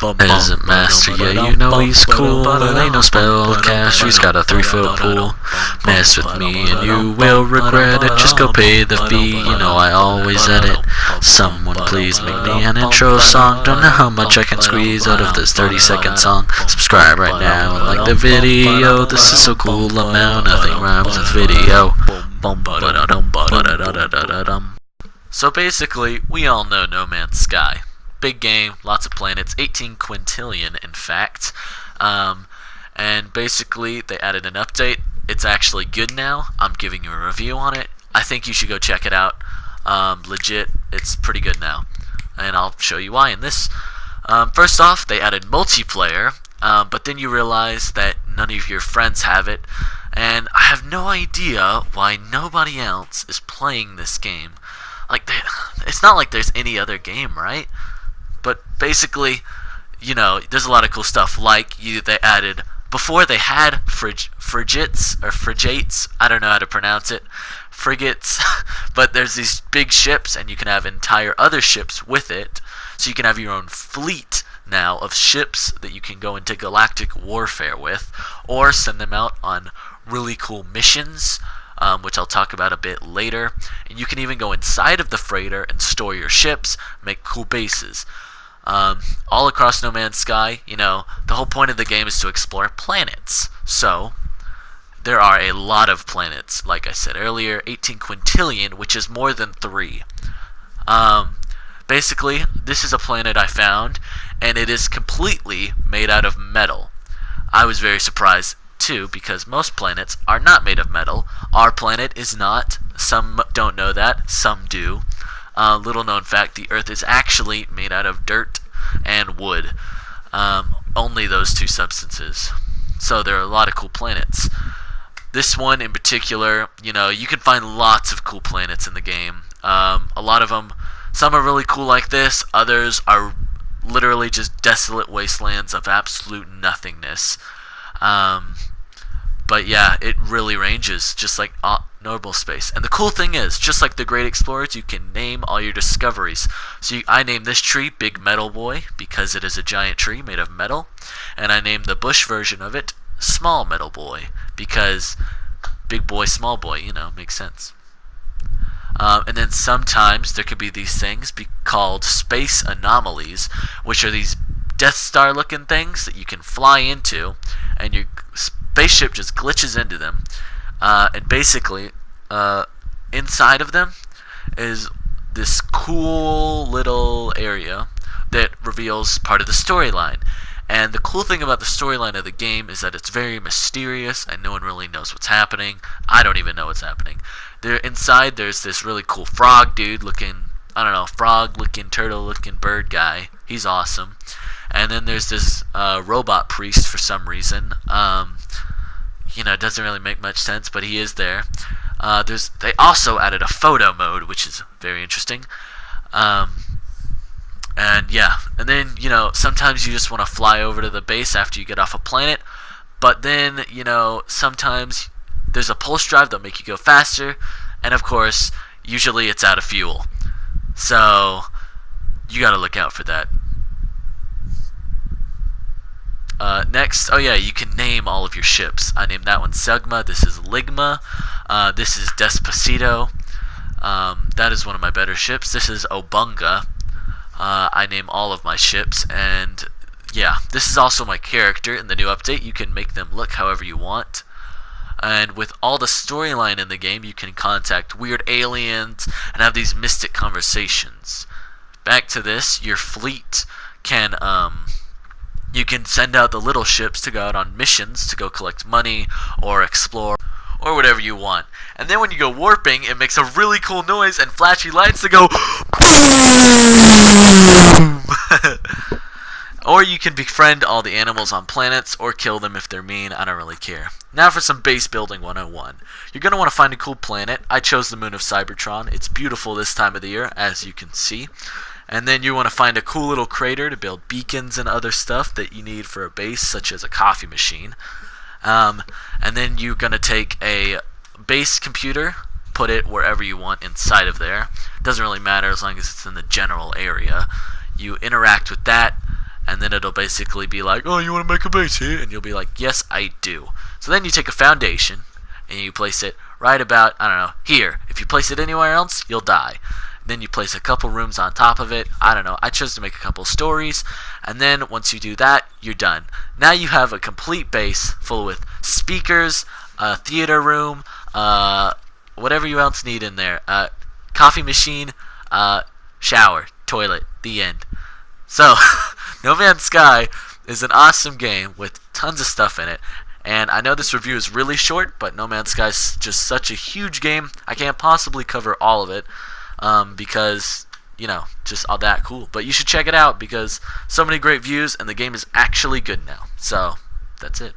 Isn't master, yeah, you know he's cool, but ain't no spellcaster, he's got a 3-foot pool. Mess with me and you will regret it, just go pay the fee, you know I always edit. Someone please make me an intro song, don't know how much I can squeeze out of this 30-second song. Subscribe right now and like the video, this is so cool amount, nothing rhymes with video. So basically, we all know No Man's Sky. Big game, lots of planets, 18 quintillion in fact. And basically, they added an update. It's actually good now. I'm giving you a review on it. I think you should go check it out. Legit, it's pretty good now. And I'll show you why in this. First off, they added multiplayer, but then you realize that none of your friends have it. And I have no idea why nobody else is playing this game. Like, it's not like there's any other game, right? But basically, you know, there's a lot of cool stuff. Like, they added, before they had frigates, I don't know how to pronounce it, frigates, but there's these big ships, and you can have entire other ships with it. So you can have your own fleet now of ships that you can go into galactic warfare with, or send them out on really cool missions, which I'll talk about a bit later. And you can even go inside of the freighter and store your ships, make cool bases. All across No Man's Sky, you know, the whole point of the game is to explore planets. So, there are a lot of planets, like I said earlier, 18 quintillion, which is more than 3. Basically, this is a planet I found, and it is completely made out of metal. I was very surprised too, because most planets are not made of metal. Our planet is not. Some don't know that, some do. Little known fact, the Earth is actually made out of dirt and wood. Only those two substances. So there are a lot of cool planets. This one in particular, you know, you can find lots of cool planets in the game. A lot of them, some are really cool like this, others are literally just desolate wastelands of absolute nothingness. But yeah, it really ranges, just like normal space. And the cool thing is, just like the Great Explorers, you can name all your discoveries. So I named this tree Big Metal Boy, because it is a giant tree made of metal. And I named the bush version of it Small Metal Boy, because big boy, small boy, you know, makes sense. And then sometimes there could be these things called space anomalies, which are these Death Star looking things that you can fly into, and your spaceship just glitches into them. And basically, inside of them is this cool little area that reveals part of the storyline. And the cool thing about the storyline of the game is that it's very mysterious, and no one really knows what's happening. I don't even know what's happening. Inside, there's this really cool frog dude looking, I don't know, frog-looking, turtle-looking bird guy. He's awesome. And then there's this robot priest for some reason. You know, it doesn't really make much sense, but he is there. They also added a photo mode, which is very interesting. And yeah, and then, you know, sometimes you just want to fly over to the base after you get off a planet. But then, you know, sometimes there's a pulse drive that'll make you go faster. And of course, usually it's out of fuel. So, you gotta look out for that. Next, oh yeah, you can name all of your ships. I named that one Segma, this is Ligma, this is Despacito, that is one of my better ships, this is Obunga. I name all of my ships, and yeah, this is also my character in the new update. You can make them look however you want. And with all the storyline in the game, you can contact weird aliens and have these mystic conversations. Back to this, your fleet can, you can send out the little ships to go out on missions to go collect money or explore or whatever you want. And then when you go warping, it makes a really cool noise and flashy lights that go boom! Or you can befriend all the animals on planets or kill them if they're mean. I don't really care. Now for some base building 101. You're going to want to find a cool planet. I chose the moon of Cybertron. It's beautiful this time of the year, as you can see. And then you want to find a cool little crater to build beacons and other stuff that you need for a base, such as a coffee machine. And then you're going to take a base computer, put it wherever you want inside of there. Doesn't really matter as long as it's in the general area. You interact with that, and then it'll basically be like, oh, you want to make a base here? And you'll be like, yes, I do. So then you take a foundation and you place it right about, I don't know, here. If you place it anywhere else, you'll die. Then you place a couple rooms on top of it. I don't know. I chose to make a couple stories. And then once you do that, you're done. Now you have a complete base full with speakers, a theater room, whatever you else need in there. Coffee machine, shower, toilet, the end. So, No Man's Sky is an awesome game with tons of stuff in it. And I know this review is really short, but No Man's Sky is just such a huge game. I can't possibly cover all of it because, you know, just all that cool. But you should check it out because so many great views and the game is actually good now. So, that's it.